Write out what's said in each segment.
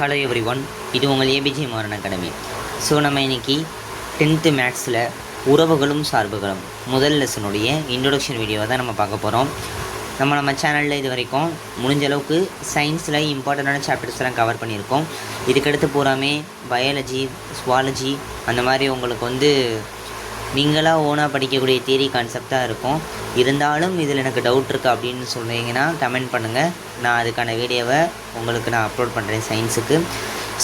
Hello every one, இது உங்கள் APJ Maran academy. So நம்ம இன்றைக்கி 10th மேக்ஸில் உறவுகளும் சார்புகளும் முதல் லெசனுடைய இன்ட்ரொடக்ஷன் வீடியோவை தான் நம்ம பார்க்க போகிறோம். நம்ம சேனலில் இது வரைக்கும் முடிஞ்ச அளவுக்கு சயின்ஸில் இம்பார்ட்டண்ட்டான சாப்டர்ஸ்லாம் கவர் பண்ணியிருக்கோம். இதுக்கடுத்து பூராமே பயாலஜி, ஸ்வாலஜி அந்த மாதிரி உங்களுக்கு நீங்களாக ஓனாக படிக்கக்கூடிய தியரி கான்செப்டாக இருக்கும். இருந்தாலும் இதில் எனக்கு டவுட் இருக்குது அப்படின்னு சொன்னீங்கன்னா கமெண்ட் பண்ணுங்கள். நான் அதுக்கான வீடியோவை நான் அப்லோட் பண்ணுறேன் சயின்ஸுக்கு.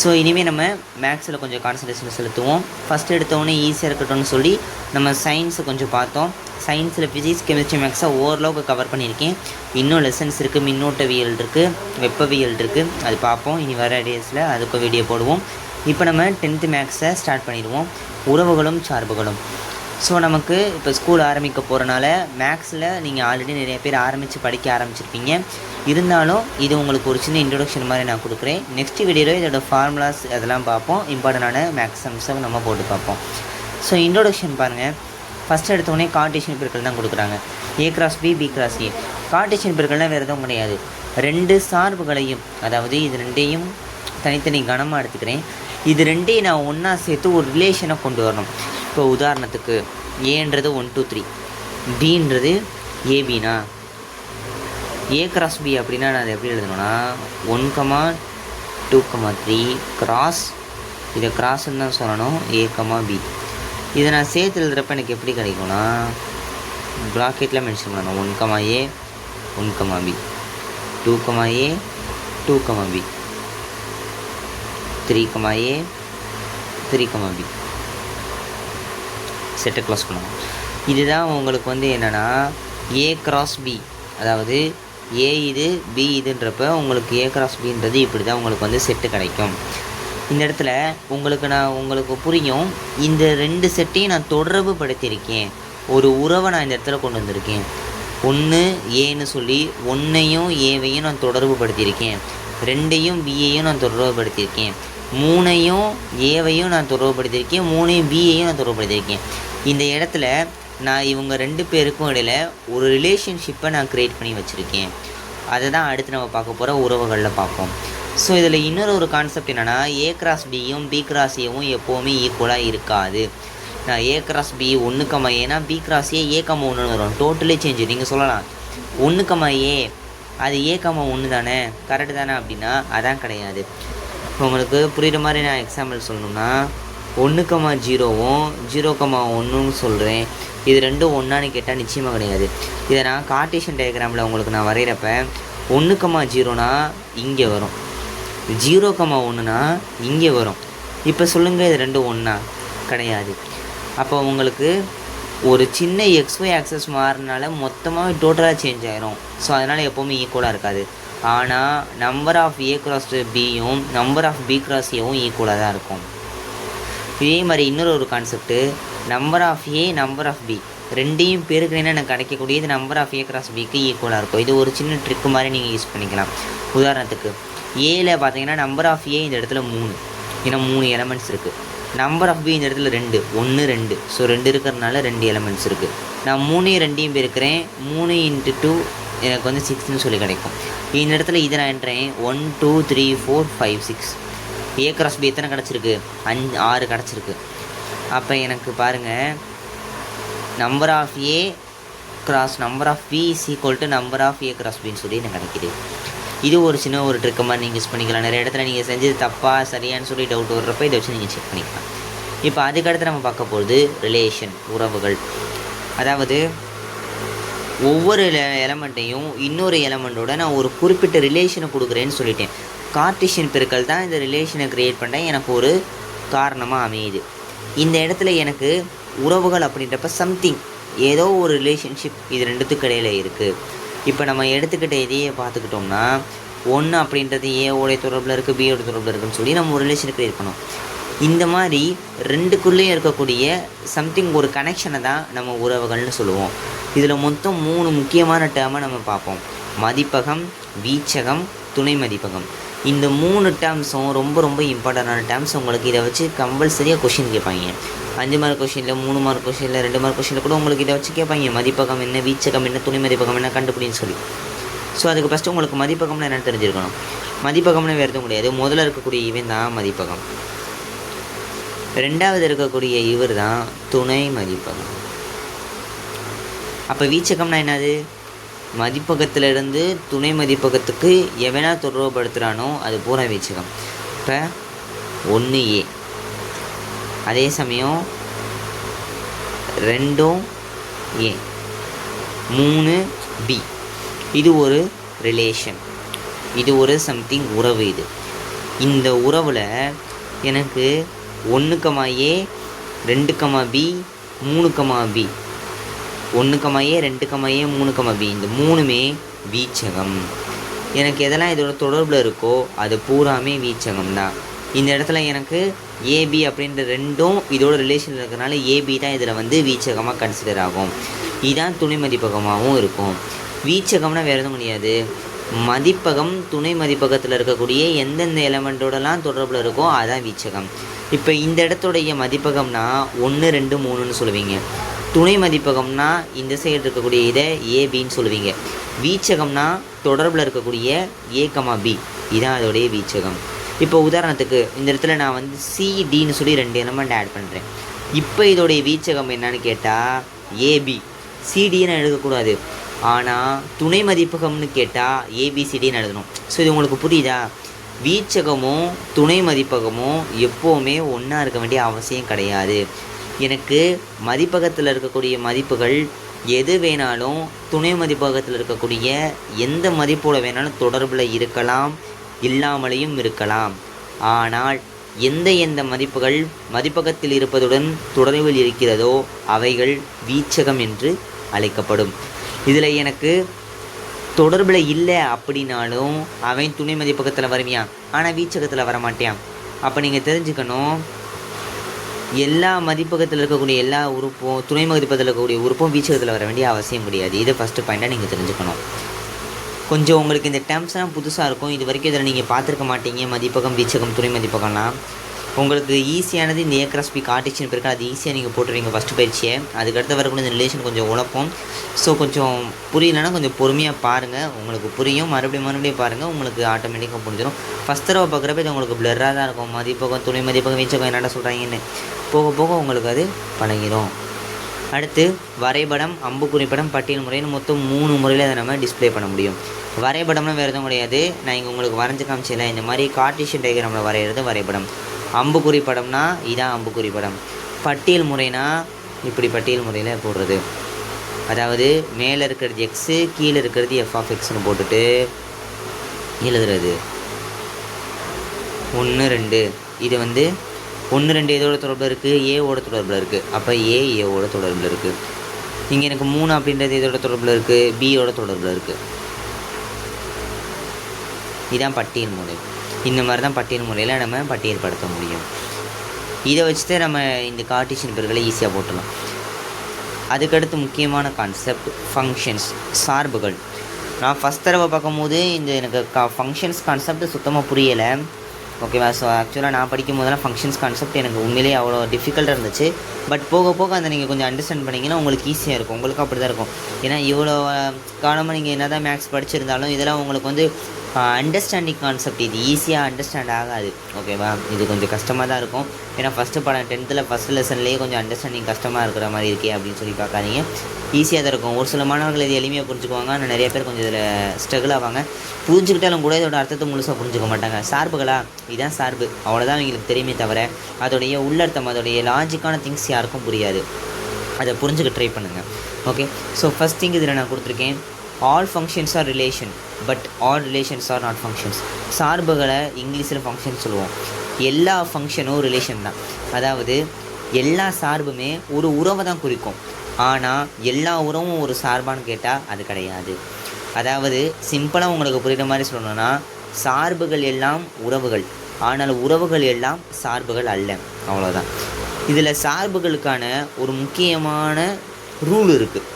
ஸோ இனிமேல் நம்ம மேக்ஸில் கொஞ்சம் கான்சன்ட்ரேஷன் செலுத்துவோம். ஃபஸ்ட் எடுத்தோடனே ஈஸியாக இருக்கட்டும்னு சொல்லி நம்ம சயின்ஸை கொஞ்சம் பார்த்தோம். சயின்ஸில் ஃபிசிக்ஸ், கெமிஸ்ட்ரி, மேக்ஸை ஓரளவுக்கு கவர் பண்ணியிருக்கேன். இன்னும் லெசன்ஸ் இருக்குது, மின்னோட்டவியல் இருக்குது, வெப்பவியல் இருக்குது, அது பார்ப்போம். இனி வர டேஸில் அதுக்கும் வீடியோ போடுவோம். இப்போ நம்ம 10th மேக்ஸை ஸ்டார்ட் பண்ணிடுவோம். உறவுகளும் சார்புகளும். ஸோ நமக்கு இப்போ ஸ்கூல் ஆரம்பிக்க போகிறனால மேக்ஸில் நீங்கள் ஆல்ரெடி நிறைய பேர் படிக்க ஆரம்பிச்சிருப்பீங்க. இருந்தாலும் இது உங்களுக்கு ஒரு சின்ன இன்ட்ரொடக்ஷன் மாதிரி நான் கொடுக்குறேன். நெக்ஸ்ட் வீடியோவில் இதோட ஃபார்முலாஸ் அதெல்லாம் பார்ப்போம். இம்பார்ட்டண்டான மேக்ஸ் சம்ஸை நம்ம போட்டு பார்ப்போம். ஸோ இன்ட்ரொடக்ஷன் பாருங்கள். ஃபஸ்ட் எடுத்தோடனே கார்ட்டீசியன் பெருக்கல் தான் கொடுக்குறாங்க. A × B, B × A. Cartesian பெருக்கல்னால் வேறு எதுவும் கிடையாது. ரெண்டு சார்புகளையும், அதாவது இது ரெண்டையும் தனித்தனி கனமாக எடுத்துக்கிறேன். இது ரெண்டையும் நான் ஒன்றா சேர்த்து ஒரு ரிலேஷனை கொண்டு வரணும். இப்போ உதாரணத்துக்கு ஏன்றது 1 2 3, பின்றது ஏபினா A × B அப்படின்னா நான் அதை எப்படி எழுதணும்னா 1, 2, 3 கிராஸ், இதை கிராஸ்ன்னு தான் சொல்லணும், A, B. இதை நான் சேர்த்து எழுதுகிறப்ப எனக்கு எப்படி கிடைக்கும்னா ப்ராக்கெட்டில் மென்ஷன் பண்ணணும். 1, A, 1, B, 2, A, 2, B, 3, A, 3, B. செட்டை க்ளோஸ் பண்ணுவோம். இதுதான் உங்களுக்கு என்னென்னா A × B, அதாவது A இது B இதுன்றப்ப உங்களுக்கு A × Bன்றது இப்படி தான் உங்களுக்கு செட்டு கிடைக்கும். இந்த இடத்துல உங்களுக்கு புரியும். இந்த ரெண்டு செட்டையும் நான் தொடர்பு படுத்தியிருக்கேன். ஒரு உறவை நான் இந்த இடத்துல கொண்டு வந்திருக்கேன். 1 ஏன்னு சொல்லி 1ஐயும் ஏவையும் நான் தொடர்பு படுத்தியிருக்கேன். 2ஐயும் பியையும் நான் தொடர்பு படுத்தியிருக்கேன். 3ஐயும் ஏவையும் நான் தொடர்புபடுத்தியிருக்கேன். 3ஐயும் பியையும் நான் தொடர்புபடுத்தியிருக்கேன். இந்த இடத்துல நான் இவங்க ரெண்டு பேருக்கும் இடையில் ஒரு ரிலேஷன்ஷிப்பை நான் க்ரியேட் பண்ணி வச்சுருக்கேன். அதை தான் அடுத்து நம்ம பார்க்க போகிற உறவுகளில் பார்ப்போம். ஸோ இதில் இன்னொரு கான்செப்ட் என்னென்னா A × Bயும் B × Aவும் எப்போவுமே ஈக்குவலாக இருக்காது. நான் A × B 1, ஏன்னா B × A A, 1 வரும். டோட்டலே சேஞ்சு. நீங்கள் சொல்லலாம் 1, A அது A, 1 தானே, கரெக்டு தானே அப்படின்னா அதான் கிடையாது. உங்களுக்கு புரிகிற மாதிரி நான் எக்ஸாம்பிள் சொல்லணும்னா 1, 0வும் 0, 1ன்னு சொல்கிறேன். இது ரெண்டும் ஒன்றான்னு கேட்டால் நிச்சயமாக கிடையாது. இதை நான் கார்ட்டீசியன் டயக்ராமில் நான் வரைகிறப்ப 1, 0னா இங்கே வரும், 0, 1னா இங்கே வரும். இப்போ சொல்லுங்கள், இது ரெண்டும் ஒன்றா? கிடையாது. அப்போ உங்களுக்கு ஒரு சின்ன XY ஆக்சஸ் மாறினால மொத்தமாக டோட்டலாக சேஞ்ச் ஆகிரும். ஸோ அதனால் எப்போவுமே ஈக்குவலாக இருக்காது. ஆனால் நம்பர் ஆஃப் A × Bயும் நம்பர் ஆஃப் B × Aவும் ஈக்குவலாக தான் இருக்கும். இதே மாதிரி இன்னொரு concept, number of A, number of B ரெண்டையும் பெருக்கினா எனக்கு கிடைக்கக்கூடியது நம்பர் ஆஃப் A × Bக்கு ஈக்குவலாக இருக்கும். இது ஒரு சின்ன ட்ரிக்கு மாதிரி நீங்கள் யூஸ் பண்ணிக்கலாம். உதாரணத்துக்கு ஏல பார்த்தீங்கன்னா நம்பர் ஆஃப் A இந்த இடத்துல 3, ஏன்னா 3 எலமெண்ட்ஸ் இருக்குது. நம்பர் ஆஃப் B இந்த இடத்துல 2, 1, 2. ஸோ 2 இருக்கிறதுனால 2 எலமெண்ட்ஸ் இருக்குது. நான் 3 2யும் பெருக்கிறேன். 3 × 2 எனக்கு 6ன்னு சொல்லி கிடைக்கும். இந்த இடத்துல இதை நான் என்றேன் 1 2 3 4 5 6. A × B எத்தனை கிடச்சிருக்கு? 6 கிடச்சிருக்கு. அப்போ எனக்கு பாருங்கள், number of A × number of B = number of A × Bன்னு சொல்லி எனக்கு கிடைக்கிது. இது ஒரு சின்ன ஒரு ட்ரிக்கு மாதிரி நீங்கள் யூஸ் பண்ணிக்கலாம். நிறைய இடத்துல நீங்கள் செஞ்சது தப்பாக சரியான்னு சொல்லி டவுட் வர்றப்ப இதை வச்சு நீங்கள் செக் பண்ணிக்கலாம். இப்போ அதுக்கடுத்து நம்ம பார்க்க போகிறது ரிலேஷன், உறவுகள். அதாவது ஒவ்வொரு எலமெண்ட்டையும் இன்னொரு எலமெண்ட்டோட நான் ஒரு குறிப்பிட்ட ரிலேஷனை கொடுக்குறேன்னு சொல்லிட்டேன். கார்ட்டீசியன் பெருக்கல் தான் இந்த ரிலேஷனை க்ரியேட் பண்ண எனக்கு ஒரு காரணமாக அமையுது. இந்த இடத்துல எனக்கு உறவுகள் அப்படின்றப்ப சம்திங், ஏதோ ஒரு ரிலேஷன்ஷிப் இது ரெண்டுத்துக்கு இடையில் இருக்குது. இப்போ நம்ம எடுத்துக்கிட்ட இதையே பார்த்துக்கிட்டோம்னா 1 அப்படின்றது ஏவோடைய தொடர்பில் இருக்குது, பியோட தொடர்பில் இருக்குதுன்னு சொல்லி நம்ம ஒரு ரிலேஷனை க்ரியேட் பண்ணோம். இந்த மாதிரி ரெண்டுக்குள்ளேயும் இருக்கக்கூடிய சம்திங், ஒரு கனெக்ஷனை தான் நம்ம உறவுகள்னு சொல்லுவோம். இதில் மொத்தம் 3 முக்கியமான டேர்மை நம்ம பார்ப்போம். மதிப்பகம், வீச்சகம், துணை மதிப்பகம். இந்த 3 டேர்ம்ஸும் ரொம்ப ரொம்ப இம்பார்ட்டண்டான டேர்ம்ஸ். உங்களுக்கு இதை வச்சு கம்பல்சரியாக கொஷின் கேட்பாங்க. 5 மார்க் கொஷினில், 3 மார்க் கொஷினில், 2 மார்க் கொஷினில் கூட உங்களுக்கு இதை வச்சு கேட்பாங்க. மதிப்பகம் என்ன, வீச்சகம் என்ன, துணை மதிப்பகம் என்ன கண்டுபிடின்னு சொல்லி. ஸோ அதுக்கு ஃபஸ்ட்டு உங்களுக்கு மதிப்பகம்னு என்னென்னு தெரிஞ்சிருக்கணும். மதிப்பகம்னு வேறு எதுவும் கிடையாது, முதல்ல இருக்கக்கூடிய இவன் தான் மதிப்பகம், ரெண்டாவது இருக்கக்கூடிய இவர் தான் துணை மதிப்பகம். அப்போ வீச்சகம்னா என்னது? மதிப்பகத்திலிருந்து துணை மதிப்பகத்துக்கு எவனா தொடர்புபடுத்துகிறானோ அது பூரா வீச்சகம். இப்போ 1A, அதே சமயம் 2A, 3B. இது ஒரு ரிலேஷன், இது ஒரு சம்திங் உறவு. இந்த உறவில் எனக்கு 1A 2B 3B, 1A 2A 3B, இந்த 3மே வீச்சகம். எனக்கு எதெல்லாம் இதோட தொடர்பில் இருக்கோ அது பூராமே வீச்சகம் தான். இந்த இடத்துல எனக்கு ஏபி அப்படின்ற ரெண்டும் இதோட ரிலேஷன் இருக்கிறதுனால ஏபி தான் இதில் வந்து வீச்சகமாக கன்சிடர் ஆகும். இதுதான் துணை மதிப்பகமாகவும் இருக்கும். வீச்சகம்னா வேறு எதுவும் முடியாது, மதிப்பகம் துணை மதிப்பகத்தில் இருக்கக்கூடிய எந்தெந்த எலமெண்ட்டோடலாம் தொடர்பில் இருக்கோ அதான் வீச்சகம். இப்போ இந்த இடத்துடைய மதிப்பகம்னா 1 2 3ன்னு சொல்லுவீங்க. துணை மதிப்பகம்னா இந்த சைடு இருக்கக்கூடிய இதை ஏபின்னு சொல்லுவீங்க. வீச்சகம்னா தொடர்பில் இருக்கக்கூடிய ஏ, இதுதான் அதோடைய வீச்சகம். இப்போ உதாரணத்துக்கு இந்த இடத்துல நான் வந்து சிடின்னு சொல்லி 2 எலமெண்ட் ஆட் பண்ணுறேன். இப்போ இதோடைய வீச்சகம் என்னன்னு கேட்டால் ஏபி. சிடின்னு எழுதக்கூடாது, ஆனால் துணை மதிப்பகம்னு கேட்டால் ஏபிசிடின்னு எழுதணும். ஸோ இது உங்களுக்கு புரியுதா? வீச்சகமும் துணை மதிப்பகமும் எப்போவுமே ஒன்றா இருக்க வேண்டிய அவசியம் கிடையாது. எனக்கு மதிப்பகத்தில் இருக்கக்கூடிய மதிப்புகள் எது வேணாலும் துணை மதிப்பகத்தில் இருக்கக்கூடிய எந்த மதிப்போடு வேணாலும் தொடர்பில் இருக்கலாம், இல்லாமலேயும் இருக்கலாம். ஆனால் எந்த மதிப்புகள் மதிப்பகத்தில் இருப்பதுடன் தொடர்பில் இருக்கிறதோ அவைகள் வீச்சகம் என்று அழைக்கப்படும். இதில் எனக்கு தொடர்பில் இல்லை அப்படின்னாலும் அவன் துணை மதிப்பகத்தில் வருவியான், ஆனால் வீச்சகத்தில் வரமாட்டான். அப்போ நீங்கள் தெரிஞ்சுக்கணும், எல்லா மதிப்பகத்தில் இருக்கக்கூடிய எல்லா உறுப்பும் துணை மதிப்பகத்தில் இருக்கக்கூடிய உறுப்பும் வீச்சகத்தில் வர வேண்டிய அவசியம் கிடையாது. இது ஃபஸ்ட்டு பாயிண்ட்டாக நீங்கள் தெரிஞ்சுக்கணும். கொஞ்சம் உங்களுக்கு இந்த டேர்ம்ஸ்லாம் புதுசாக இருக்கும், இது வரைக்கும் இதில் நீங்கள் பார்த்துருக்க மாட்டீங்க. மதிப்பகம், வீச்சகம், துணை மதிப்பகம்லாம் உங்களுக்கு ஈஸியானது இந்த ஏ கிராஸ் பி கார்ட்டீசியன் பெருக்கல், அது ஈஸியாக நீங்கள் போட்டுருவீங்க ஃபஸ்ட்டு பயிற்சியை. அதுக்கடுத்து வரக்கூடிய இந்த ரிலேஷன் கொஞ்சம் உழப்போம். ஸோ கொஞ்சம் புரியலன்னா கொஞ்சம் பொறுமையாக பாருங்கள், உங்களுக்கு புரியும். மறுபடியும் பாருங்கள், உங்களுக்கு ஆட்டோமேட்டிக்காக புரிஞ்சிடும். ஃபஸ்ட் தடவை பார்க்குறப்ப இது உங்களுக்கு பிளராக தான் இருக்கும். மதிப்பகம், துணை மதிப்பகம், வீச்சகம் என்னடா சொல்கிறாங்கன்னு போக போக உங்களுக்கு அது பழகிடும். அடுத்து வரைபடம், அம்புக்குறி படம், பட்டியல் முறைன்னு மொத்தம் 3 முறையில் அதை நம்ம டிஸ்பிளே பண்ண முடியும். வரைபடம்னா வேறு எதுவும் கிடையாது, நான் இங்கே உங்களுக்கு வரைஞ்சி காமிச்சிடல. இந்த மாதிரி கார்ட்டீசியன் டயக்ராமில் வரைகிறது வரைபடம். அம்புக்குறி படம்னா இதான் அம்புக்குறி படம். பட்டியல் முறைனா இப்படி பட்டியல் முறையில் போடுறது, அதாவது மேலே இருக்கிறது எக்ஸு, கீழே இருக்கிறது f(x)ன்னு போட்டுட்டு எழுதுறது 1 2. இது வந்து 1 2 எதோட தொடர்பில் இருக்குது? ஏவோட தொடர்பில் இருக்குது. அப்போ ஏவோட தொடர்பில் இருக்குது. இங்கே எனக்கு 3 அப்படின்றது எதோட தொடர்பில் இருக்குது? பியோட தொடர்பில் இருக்குது. இதுதான் பட்டியல் முறை. இந்த மாதிரி தான் பட்டியல் முறையில் நம்ம பட்டியல்படுத்த முடியும். இதை வச்சுட்டு நம்ம இந்த கார்ட்டீசியன் பெருக்கலை ஈஸியாக போட்டலாம். அதுக்கடுத்து முக்கியமான கான்செப்ட் ஃபங்க்ஷன்ஸ், சார்புகள். நான் ஃபஸ்ட் தடவை பார்க்கும்போது இந்த எனக்கு ஃபங்க்ஷன்ஸ் கான்செப்ட் சுத்தமாக புரியலை, ஓகேவா? ஸோ ஆக்சுவலாக நான் படிக்கும் போதெல்லாம் ஃபங்க்ஷன்ஸ் கான்செப்ட் எனக்கு உண்மையிலேயே அவ்வளோ டிஃபிகல்ட்டாக இருந்துச்சு. பட் போக போக அந்த நீங்கள் கொஞ்சம் அண்டர்ஸ்டாண்ட் பண்ணிங்கன்னா உங்களுக்கு ஈஸியாக இருக்கும். உங்களுக்கு அப்படி தான் இருக்கும். ஏன்னா இவ்வளோ காலமாக நீங்கள் என்ன தான் மேக்ஸ் படிச்சிருந்தாலும் இதெல்லாம் உங்களுக்கு வந்து அண்டர்ஸ்டாண்டிங் கான்செப்ட், இது ஈஸியாக அண்டர்ஸ்டாண்ட் ஆகாது, ஓகேவா? இது கொஞ்சம் கஷ்டமாக தான் இருக்கும். ஏன்னா ஃபஸ்ட்டு படம் 10th ஃபஸ்ட் லெசன்லேயே கொஞ்சம் அண்டர்ஸ்டாண்டிங் கஷ்டமாக இருக்கிற மாதிரி இருக்கே அப்படின்னு சொல்லி பார்க்காதீங்க. ஈஸியாக தான் இருக்கும். ஒரு சில மாணவர்கள் இது எளிமையாக புரிஞ்சுக்குவாங்க, ஆனால் நிறைய பேர் கொஞ்சம் இதில் ஸ்ட்ரகிள் ஆவாங்க. புரிஞ்சுக்கிட்டாலும் கூட இதோட அர்த்தத்தை முழுசாக புரிஞ்சுக்க மாட்டாங்க. சார்புகளா, இதுதான் சார்பு, அவ்வளோதான் அவங்களுக்கு தெரியுமே தவிர அதோடைய உள்ளர்த்தம், அதோடைய லாஜிக்கான திங்ஸ் யாருக்கும் புரியாது. அதை புரிஞ்சுக்க ட்ரை பண்ணுங்கள், ஓகே? ஸோ ஃபஸ்ட் திங் இதில் நான் கொடுத்துருக்கேன், all functions R relation but all relations R not functions. சார்புகளை இங்கிலீஷில் ஃபங்க்ஷன் சொல்லுவோம். எல்லா ஃபங்க்ஷனும் ரிலேஷன் தான். அதாவது எல்லா சார்புமே ஒரு உறவை தான் குறிக்கும், ஆனால் எல்லா உறவும் ஒரு சார்பான்னு கேட்டால் அது கிடையாது. அதாவது சிம்பிளாக உங்களுக்கு புரிகிற மாதிரி சொல்லணும்னா, சார்புகள் எல்லாம் உறவுகள், ஆனால் உறவுகள் எல்லாம் சார்புகள் அல்ல, அவ்வளோதான். இதில் சார்புகளுக்கான ஒரு முக்கியமான ரூல் இருக்குது.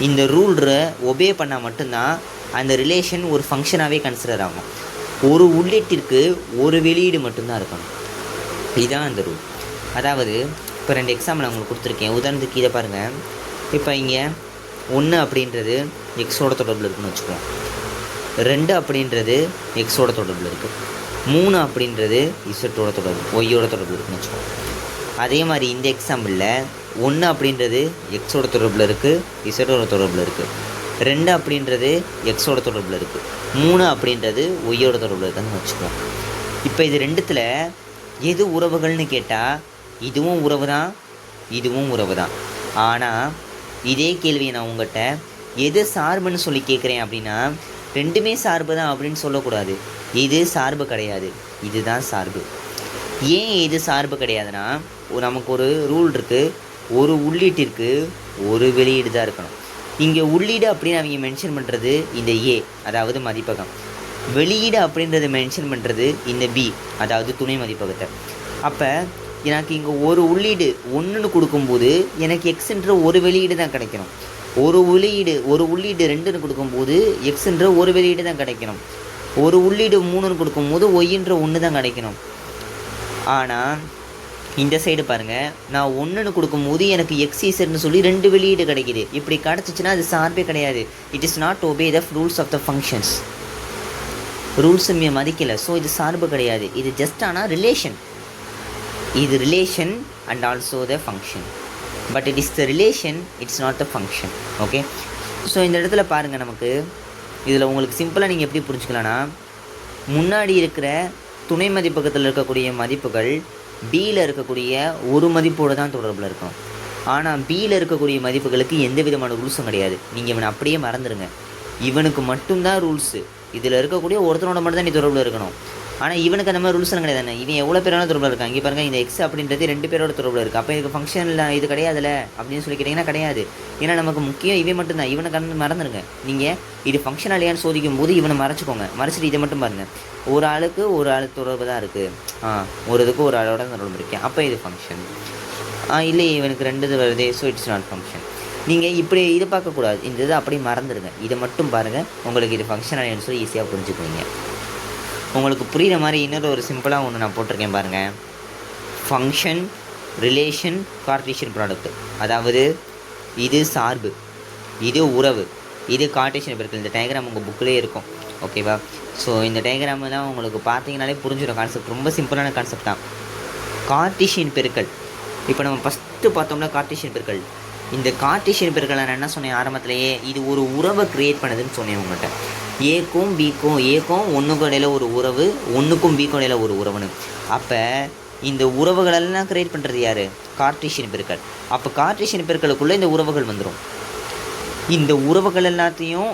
இந்த ரூலை ஒபே பண்ணால் மட்டும்தான் அந்த ரிலேஷன் ஒரு ஃபங்க்ஷனாகவே கன்சிடர் ஆகும். ஒரு உள்ளீட்டிற்கு ஒரு வெளியீடு மட்டும்தான் இருக்கணும், இதுதான் அந்த ரூல். அதாவது இப்போ 2 எக்ஸாம்பிள் நான் உங்களுக்கு கொடுத்துருக்கேன். உதாரணத்துக்கு இதை பாருங்கள். இப்போ இங்கே 1 அப்படின்றது எக்ஸோட தொடர்பில் இருக்குன்னு வச்சுக்குவோம். 2 அப்படின்றது எக்ஸோட தொடர்பில் இருக்குது, 3 அப்படின்றது இசட்டோட தொடர்பு ஒய்யோட தொடர்பு இருக்குன்னு வச்சுக்கோங்க. அதே மாதிரி இந்த எக்ஸாம்பிளில் 1 அப்படின்றது எக்ஸோட தொடர்பில் இருக்குது, இசட்டோட தொடர்பில் இருக்குது. 2 அப்படின்றது எக்ஸோட தொடர்பில் இருக்குது, 3 அப்படின்றது ஒய்யோட தொடர்பில் இருக்குதுன்னு வச்சுக்கோங்க. இப்போ இது ரெண்டுத்தில் எது உறவுகள்னு கேட்டால் இதுவும் உறவு தான், இதுவும் உறவு தான். ஆனால் இதே கேள்வியை நான் உங்கள்கிட்ட எது சார்புன்னு சொல்லி கேட்குறேன் அப்படின்னா ரெண்டுமே சார்பு தான் அப்படின்னு சொல்லக்கூடாது. இது சார்பு கிடையாது, இதுதான் சார்பு. ஏன் இது சார்பு கிடையாதுன்னா நமக்கு ஒரு ரூல் இருக்குது, ஒரு உள்ளீட்டிற்கு ஒரு வெளியீடு தான் இருக்கணும். இங்கே உள்ளீடு அப்படின்னு அவங்க மென்ஷன் பண்ணுறது இந்த ஏ, அதாவது மதிப்பகம். வெளியீடு அப்படின்றத மென்ஷன் பண்ணுறது இந்த பி, அதாவது துணை மதிப்பகத்தை. அப்போ எனக்கு இங்கே ஒரு உள்ளீடு 1ன்னு கொடுக்கும்போது எனக்கு எக்ஸுன்ற ஒரு வெளியீடு தான் கிடைக்கணும். ஒரு உள்ளீடு 2ன்னு கொடுக்கும்போது எக்ஸுன்ற ஒரு வெளியீடு தான் கிடைக்கணும். ஒரு உள்ளீடு 3ன்னு கொடுக்கும்போது ஒய்ன்ற 1 தான் கிடைக்கணும். ஆனால் இந்த சைடு பாருங்கள், நான் 1ன்னு கொடுக்கும்போது எனக்கு எக்ஸிசர்னு சொல்லி 2 வெளியீடு கிடைக்கிது. இப்படி கிடச்சிச்சின்னா அது சார்பே கிடையாது. It is not obey the rules of the functions. ரூல்ஸுமே மதிக்கலை, ஸோ இது சார்பு கிடையாது. இது ஜஸ்ட் ஆனால் ரிலேஷன். இது relation and also the function, but it is the relation, it's not the function. Okay, so இந்த இடத்துல பாருங்கள், நமக்கு இதில் உங்களுக்கு சிம்பிளாக நீங்கள் எப்படி புரிஞ்சுக்கலான்னா முன்னாடி இருக்கிற துணை மதிப்பகத்தில் இருக்கக்கூடிய மதிப்புகள் பியில் இருக்கக்கூடிய ஒரு மதிப்போடு தான் தொடர்பில் இருக்கும். ஆனால் பியில் இருக்கக்கூடிய மதிப்புகளுக்கு எந்த விதமான ரூல்ஸும் கிடையாது. நீங்கள் இவனை அப்படியே மறந்துடுங்க, இவனுக்கு மட்டும்தான் ரூல்ஸு. இதில் இருக்கக்கூடிய ஒருத்தனோட மட்டும் தான் நீ தொடர்பில் இருக்கணும். ஆனால் இவனுக்கு அந்த மாதிரி ரூல்ஸ்லாம் கிடையாது. தானே இவன் எவ்வளோ பேரான தொடர்பில் இருக்கான். இங்கே பாருங்கள், இந்த எக்ஸ் அப்படின்றது 2 பேரோட தொடர்பில் இருக்குது. அப்போ இதுக்கு ஃபங்க்ஷனில் இது கிடையாதுல்ல அப்படின்னு சொல்லி கேட்டிங்கன்னா கிடையாது. ஏன்னா நமக்கு முக்கியம் இவன் மட்டும்தான். இவனை மறந்துடுங்க. நீங்கள் இது ஃபங்க்ஷன் இல்லையான்னு சோதிக்கும் போது இவனை மறைச்சிக்கோங்க. மறைச்சிட்டு இதை மட்டும் பாருங்கள், ஒரு ஆளுக்கு ஒரு ஆள் தொடர்பு தான் இருக்குது, ஒரு இதுக்கு ஒரு ஆளோட தொடர்பு இருக்கேன், அப்போ இது ஃபங்க்ஷன். இல்லை இவனுக்கு 2 இது வருது, ஸோ இட்ஸ் நாட் ஃபங்க்ஷன். நீங்கள் இப்படி இதை பார்க்கக்கூடாது, இந்த இதை அப்படியே மறந்துடுங்க. இதை மட்டும் பாருங்கள், உங்களுக்கு இது ஃபங்க்ஷன் இல்லைன்னு சொல்லி ஈஸியாக புரிஞ்சுக்குவீங்க. உங்களுக்கு புரிகிற மாதிரி இன்னொரு ஒரு சிம்பிளாக ஒன்று நான் போட்டிருக்கேன் பாருங்கள். Function, relation, Cartesian product. அதாவது இது சார்பு, இது உறவு, இது கார்ட்டீசியன் பெருக்கல். இந்த டயக்ராம் உங்கள் புக்கிலே இருக்கும். ஓகேவா? ஸோ இந்த டயக்ராம் தான் உங்களுக்கு பார்த்தீங்கனாலே புரிஞ்சிடும். கான்செப்ட் ரொம்ப சிம்பிளான கான்செப்ட் தான். கார்ட்டீசியன் பெருக்கல். இப்போ நம்ம ஃபஸ்ட்டு பார்த்தோம்னா கார்ட்டீசியன் பெருக்கல். இந்த கார்ட்டீசியன் பெருக்கல் நான் என்ன சொன்னேன் ஆரம்பத்திலேயே, இது ஒரு உறவை க்ரியேட் பண்ணுதுன்னு சொன்னேன் உங்கள்கிட்ட. ஏக்கும் பிக்கும், ஏக்கும் 1க்கும் இடையில ஒரு உறவு, 1க்கும் பிக்கும் இடையில ஒரு உறவுன்னு. அப்போ இந்த உறவுகளெல்லாம் க்ரியேட் பண்ணுறது யார்? கார்ட்டீசியன் பெருக்கல். அப்போ கார்ட்டீசியன் பெருக்கலுக்குள்ளே இந்த உறவுகள் வந்துடும். இந்த உறவுகள் எல்லாத்தையும்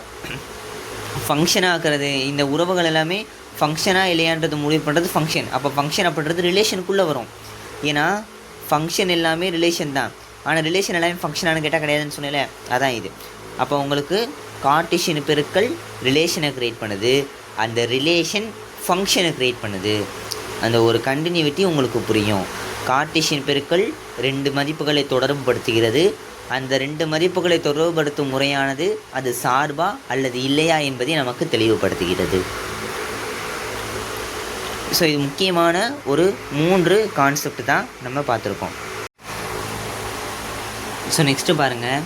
ஃபங்க்ஷனாக ஆக்குறது, இந்த உறவுகள் எல்லாமே ஃபங்க்ஷனாக இல்லையான்றது முடிவு பண்ணுறது ஃபங்க்ஷன். அப்போ ஃபங்க்ஷன் அப்படின்றது ரிலேஷனுக்குள்ளே வரும். ஏன்னா ஃபங்க்ஷன் எல்லாமே ரிலேஷன் தான். ஆனால் ரிலேஷன் எல்லாமே ஃபங்க்ஷனானு கேட்டால் கிடையாதுன்னு சொன்னேன்ல, அதான் இது. அப்போ உங்களுக்கு கார்ட்டீசியன் பெருக்கல் ரிலேஷனை க்ரியேட் பண்ணுது, அந்த ரிலேஷன் ஃபங்க்ஷனை க்ரியேட் பண்ணுது. அந்த ஒரு கண்டினியூட்டி உங்களுக்கு புரியும். கார்ட்டீசியன் பெருக்கல் 2 மதிப்புகளை தொடர்புபடுத்துகிறது. அந்த 2 மதிப்புகளை தொடர்புபடுத்தும் முறையானது அது சார்பா அல்லது இல்லையா என்பதை நமக்கு தெளிவுபடுத்துகிறது. ஸோ இது முக்கியமான ஒரு 3 கான்செப்ட் தான் நம்ம பார்த்துருக்கோம். ஸோ நெக்ஸ்ட்டு பாருங்கள்,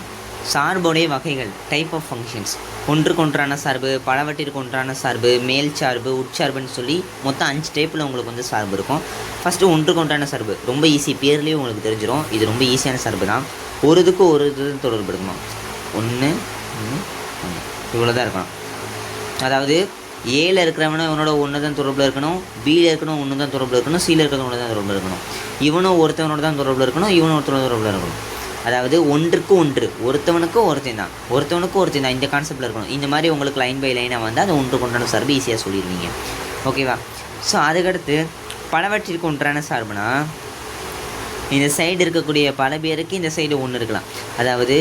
சார்புடைய வகைகள், டைப் ஆஃப் ஃபங்க்ஷன்ஸ். ஒன்றுக்கொன்றான சார்பு, பலவற்றிற்கு ஒன்றான சார்பு, மேல் சார்பு, உட்சார்புன்னு சொல்லி மொத்தம் 5 டைப்பில் உங்களுக்கு வந்து சார்பு இருக்கும். ஃபஸ்ட்டு ஒன்றுக்கொன்றான சார்பு ரொம்ப ஈஸி, பேர்லேயே உங்களுக்கு தெரிஞ்சிடும். இது ரொம்ப ஈஸியான சார்பு தான். ஒரு இதுக்கு ஒரு இது தொடர்பு இருக்கணும். 1 இவ்வளோ தான் இருக்கணும். அதாவது ஏல இருக்கிறவன இவனோட 1 தான் தொடர்பில் இருக்கணும், பியில் இருக்கணும் 1 தான் தொடர்பில் இருக்கணும், சியில் இருக்கிறது 1 தான் தொடர்பில் இருக்கணும், இவனும் ஒருத்தவனோட தான் தொடர்பில் இருக்கணும், இவனும் ஒருத்தவனோட தொடர்பில் இருக்கணும். அதாவது 1க்கு 1, ஒருத்தவனுக்கு ஒருத்தன் தான், ஒருத்தவனுக்கு ஒருத்தன் தான், இந்த கான்செப்டில் இருக்கணும். இந்த மாதிரி உங்களுக்கு லைன் பை லைனாக வந்து அது ஒன்றுக்கு ஒன்றான சார்பு ஈஸியாக சொல்லிடுவீங்க. ஓகேவா? ஸோ அதுக்கடுத்து பலவற்றிற்கு ஒன்றான சார்புனா இந்த சைடு இருக்கக்கூடிய பல பேருக்கு இந்த சைடு 1 இருக்கலாம். அதாவது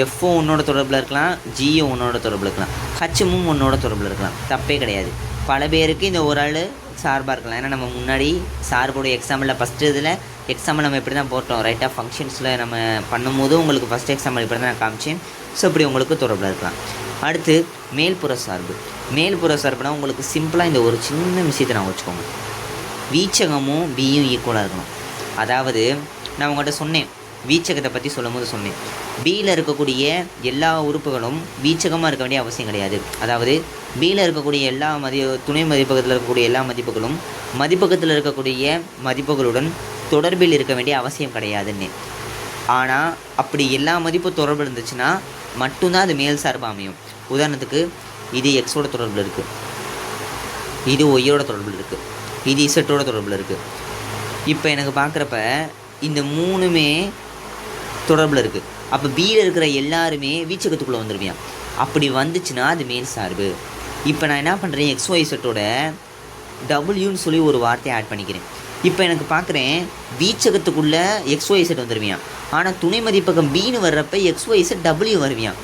எஃப்பும் 1ஓட தொடர்பில் இருக்கலாம், ஜியும் 1ஓட தொடர்பில் இருக்கலாம், ஹச்சுமும் 1ஓட தொடர்பில் இருக்கலாம். தப்பே கிடையாது. பல பேருக்கு இந்த ஒரு ஆள் சார்பாக இருக்கலாம். ஏன்னா நம்ம முன்னாடி சார்போட எக்ஸாம்பிளில் ஃபஸ்ட்டு இதில் எக்ஸாம்பிள் நம்ம இப்படி தான் போட்டோம். ரைட்டாக ஃபங்க்ஷன்ஸில் நம்ம பண்ணும்போது உங்களுக்கு ஃபஸ்ட் எக்ஸாம்பிள் இப்படி தான் நான் காமிச்சேன். ஸோ இப்படி உங்களுக்கு தொடர்பில் இருக்கலாம். அடுத்து மேல்புற சார்பு. மேல்புற சார்புனா உங்களுக்கு சிம்பிளாக இந்த ஒரு சின்ன விஷயத்தை நான் வச்சுக்கோங்க. வீச்சகமும் பியும் ஈக்குவலாக இருக்கணும். அதாவது நான் உங்கள்கிட்ட சொன்னேன், வீச்சகத்தை பற்றி சொல்லும் போது சொன்னேன். பியில் இருக்கக்கூடிய எல்லா உறுப்புகளும் வீச்சகமாக இருக்க வேண்டிய அவசியம் கிடையாது. அதாவது பியில் இருக்கக்கூடிய எல்லா துணை மதிப்பகத்தில் இருக்கக்கூடிய எல்லா மதிப்புகளும் மதிப்பகத்தில் இருக்கக்கூடிய மதிப்புகளுடன் தொடர்பில் இருக்க வேண்டிய அவசியம் கிடையாதுன்னு. ஆனால் அப்படி எல்லா மதிப்பும் தொடர்பு இருந்துச்சுன்னா மட்டும்தான் அது மேல் சார்பு அமையும். உதாரணத்துக்கு இது எக்ஸோட தொடர்பில் இருக்குது, இது ஒய்யோட தொடர்பில் இருக்குது, இது இசட்டோட தொடர்பில் இருக்குது. இப்போ எனக்கு பார்க்குறப்ப இந்த மூணுமே தொடர்பில் இருக்குது. அப்போ பியில் இருக்கிற எல்லாருமே வீச்சகத்துக்குள்ளே வந்துடுவியான். அப்படி வந்துச்சுன்னா அது மேல் சார்பு. இப்போ நான் என்ன பண்ணுறேன், XY செட்டோட டபுள்யூன்னு சொல்லி ஒரு வார்த்தையை ஆட் பண்ணிக்கிறேன். இப்போ எனக்கு பார்க்குறேன் வீச்சகத்துக்குள்ளே XY செட் வந்துடுவியான். ஆனால் துணை மதிப்பகம் பின்னு வர்றப்ப XY செட் டபுள்யூ வருவியான்.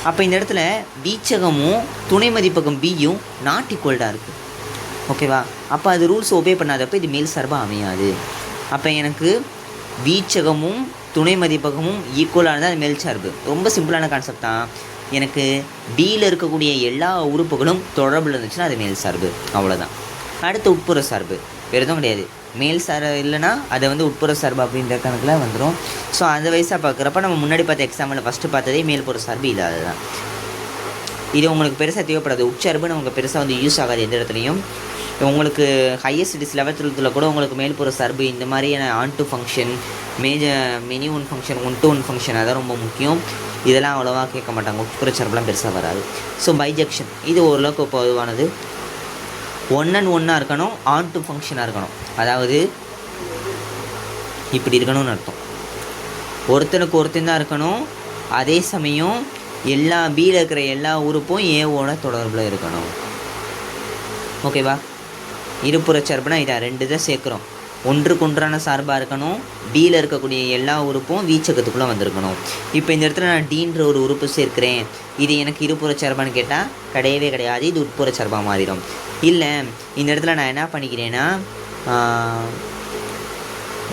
அப்போ இந்த இடத்துல வீச்சகமும் துணை மதிப்பகம் பியும் நாட் ஈக்குவல்டாக இருக்குது. ஓகேவா? அப்போ அது ரூல்ஸ் ஒபே பண்ணாதப்போ இது மேல் சார்பாக அமையாது. அப்போ எனக்கு வீச்சகமும் துணை மதிப்பகமும் ஈக்குவலானது அது மேல் சார்பு. ரொம்ப சிம்பிளான கான்செப்ட் தான். எனக்கு பியில் இருக்கக்கூடிய எல்லா உறுப்புகளும் தொடர்பில் இருந்துச்சுன்னா அது மேல் சார்பு. அவ்வளோதான். அடுத்து உட்புற சார்பு. வேறு எதுவும் கிடையாது. மேல் சார்பு இல்லைனா அதை உட்புற சார்பு அப்படின்ற கணக்கில் வந்துடும். ஸோ அந்த வயசாக பார்க்குறப்ப நம்ம முன்னாடி பார்த்த எக்ஸாம்பிள் ஃபஸ்ட்டு பார்த்ததே மேல்புற சார்பு இல்லாதது தான். இது உங்களுக்கு பெருசாக தேவைப்படாது. உட்சார்பு நமக்கு பெருசாக யூஸ் ஆகாது எந்த இடத்துலையும். உங்களுக்கு ஹையர் ஸ்டடீஸ் 11th 12th கூட உங்களுக்கு மேல்புற சார்பு இந்த மாதிரியான on to function, many one function, 1 to 1 function அதான் ரொம்ப முக்கியம். இதெல்லாம் அவ்வளோவா கேட்க மாட்டாங்க. உட்புற சார்புலாம் பெருசாக வராது. ஸோ பைஜெக்ஷன் இது ஓரளவுக்கு பொதுவானது. 1 and 1 இருக்கணும், ஆன் டு ஃபங்க்ஷனாக இருக்கணும். அதாவது இப்படி இருக்கணும்னு அர்த்தம். ஒருத்தனுக்கு ஒருத்தன் தான் இருக்கணும். அதே சமயம் எல்லா பியில் இருக்கிற எல்லா உறுப்பும் ஏவோட தொடர்பில் இருக்கணும். ஓகேவா? இருப்புற சார்புனா இதான் 2 தான் சேர்க்குறோம். ஒன்றுக்கு ஒன்றான சார்பாக இருக்கணும். பியில் இருக்கக்கூடிய எல்லா உறுப்பும் வீச்சகத்துக்குள்ளே வந்திருக்கணும். இப்போ இந்த இடத்துல நான் டீன்ற ஒரு உறுப்பு சேர்க்கிறேன். இது எனக்கு இருப்புற சார்பான்னு கேட்டால் கிடையவே கிடையாது. இது உட்புற சார்பாக மாறிடும். இல்லை இந்த இடத்துல நான் என்ன பண்ணிக்கிறேன்னா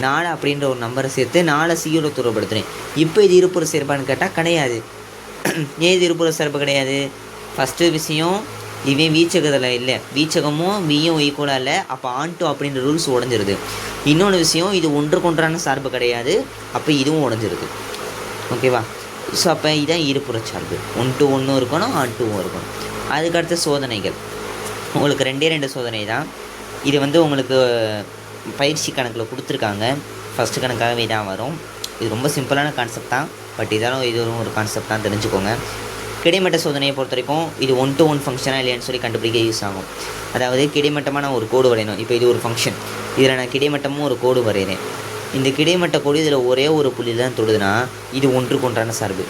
4 அப்படின்ற ஒரு நம்பரை சேர்த்து 4 சியோட தூரப்படுத்துகிறேன். இப்போ இது இருப்புற சார்பான்னு கேட்டால் கிடையாது. ஏது இருப்புற சார்பு கிடையாது? ஃபஸ்ட்டு விஷயம் இவன் வீச்சகத்தில் இல்லை, வீச்சகமும் பியும் ஈக்குவலாக இல்லை. அப்போ ஆன் டு அப்படின்ற ரூல்ஸ் உடஞ்சிருது. இன்னொன்று விஷயம் இது ஒன்றுக்கு ஒன்றான சார்பு கிடையாது. அப்போ இதுவும் உடஞ்சிருது. ஓகேவா? ஸோ அப்போ இதான் இருப்புற சார்பு. 1 to 1 இருக்கணும், ஆன் டூவும் இருக்கணும். அதுக்கடுத்த சோதனைகள் உங்களுக்கு 2 சோதனை தான். இது உங்களுக்கு பயிற்சி கணக்கில் கொடுத்துருக்காங்க. ஃபஸ்ட்டு கணக்காகவே தான் வரும். இது ரொம்ப சிம்பிளான கான்செப்ட் தான். பட் இதெல்லாம் இது ஒரு கான்செப்ட் தான், தெரிஞ்சுக்கோங்க. கிடைமட்ட சோதனையை பொறுத்த வரைக்கும் இது 1 to 1 ஃபங்க்ஷனாக இல்லையான்னு சொல்லி கண்டுபிடிக்க யூஸ் ஆகும். அதாவது கிடைமட்டமாக நான் ஒரு கோடு வரையணும். இப்போ இது ஒரு ஃபங்க்ஷன், இதில் நான் கிடைமட்டமும் ஒரு கோடு வரைகிறேன். இந்த கிடைமட்ட கோடு இதில் ஒரே ஒரு புள்ளியில் தான் தொடுதுன்னா இது ஒன்றுக்கு ஒன்றான சார்பு.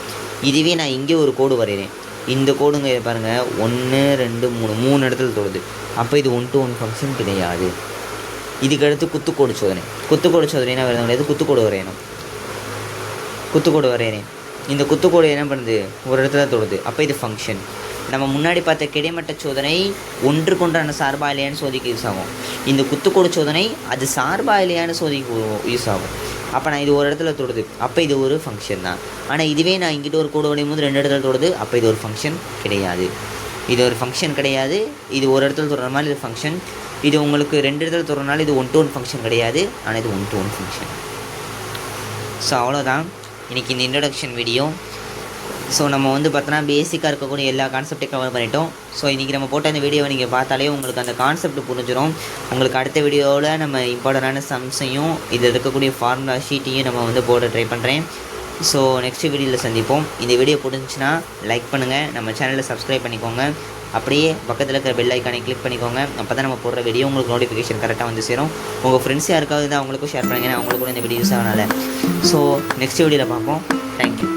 இதுவே நான் இங்கே ஒரு கோடு வரைகிறேன். இந்த கோடுங்க பாருங்கள் 1 2 3 இடத்துல தொடுது. அப்போ இது 1 to 1 ஃபங்க்ஷன் கிடையாது. இதுக்கடுத்து குத்துக்கோடு சோதனை. குத்துக்கோடு சோதனைனா வேறு கிடையாது. குத்துக்கோடு வரையணும். குத்துக்கோடு வரைகிறேன். இந்த குத்துக்கோடு என்ன பண்ணுது, ஒரு இடத்துல தொடுது. அப்போ இது ஃபங்க்ஷன். நம்ம முன்னாடி பார்த்த கிடைமட்ட சோதனை ஒன்றுக்கு ஒன்றான சார்பா இல்லையான்னு சோதிக்க யூஸ் ஆகும். இந்த குத்துக்கோடு சோதனை அது சார்பா இல்லையான்னு சோதிக்க யூஸ் ஆகும். அப்போ நான் இது ஒரு இடத்துல தொடுது. அப்போ இது ஒரு ஃபங்க்ஷன் தான். ஆனால் இதுவே நான் இங்கிட்ட ஒரு கோடு வரையும் போது 2 இடத்துல தொடுது. அப்போ இது ஒரு ஃபங்க்ஷன் கிடையாது. இது ஒரு ஃபங்க்ஷன் கிடையாது. இது ஒரு இடத்துல தொடுற மாதிரி இது ஃபங்க்ஷன். இது உங்களுக்கு 2 இடத்துல தொடுறனால இது 1 to 1 ஃபங்க்ஷன் கிடையாது. ஆனால் இது 1 to 1 ஃபங்க்ஷன். ஸோ அவ்வளோதான் இன்றைக்கி இந்த இன்ட்ரடக்ஷன் வீடியோ. ஸோ நம்ம பார்த்தோன்னா பேசிக்காக இருக்கக்கூடிய எல்லா கான்செப்டையும் கவர் பண்ணிட்டோம். ஸோ இன்றைக்கி நம்ம போட்ட அந்த வீடியோவை நீங்கள் பார்த்தாலே உங்களுக்கு அந்த கான்செப்ட் புரிஞ்சிடும். உங்களுக்கு அடுத்த வீடியோவில் நம்ம இம்பார்ட்டண்டான சம்ஸையும் இதில் இருக்கக்கூடிய ஃபார்முலா ஷீட்டையும் நம்ம போட ட்ரை பண்ணுறேன். ஸோ நெக்ஸ்ட் வீடியோவில் சந்திப்போம். இந்த வீடியோ பிடிச்சிச்சின்னா லைக் பண்ணுங்கள், நம்ம சேனலில் சப்ஸ்கிரைப் பண்ணிக்கோங்க. அப்படியே பக்கத்தில் இருக்கிற பெல் ஐக்கானை கிளிக் பண்ணிக்கோங்க. அப்போ தான் நம்ம போடுற வீடியோ உங்களுக்கு நோட்டிஃபிகேஷன் கரெக்டாக வந்து சேரும். உங்கள் ஃப்ரெண்ட்ஸ் யாருக்காவது தான் அவங்களுக்கும் ஷேர் பண்ணுங்கள். அவங்களுக்கு கூட இந்த வீடியோ யூஸ் ஆகனால. ஸோ நெக்ஸ்ட் வீடியோவில் பார்ப்போம். தேங்க்யூ.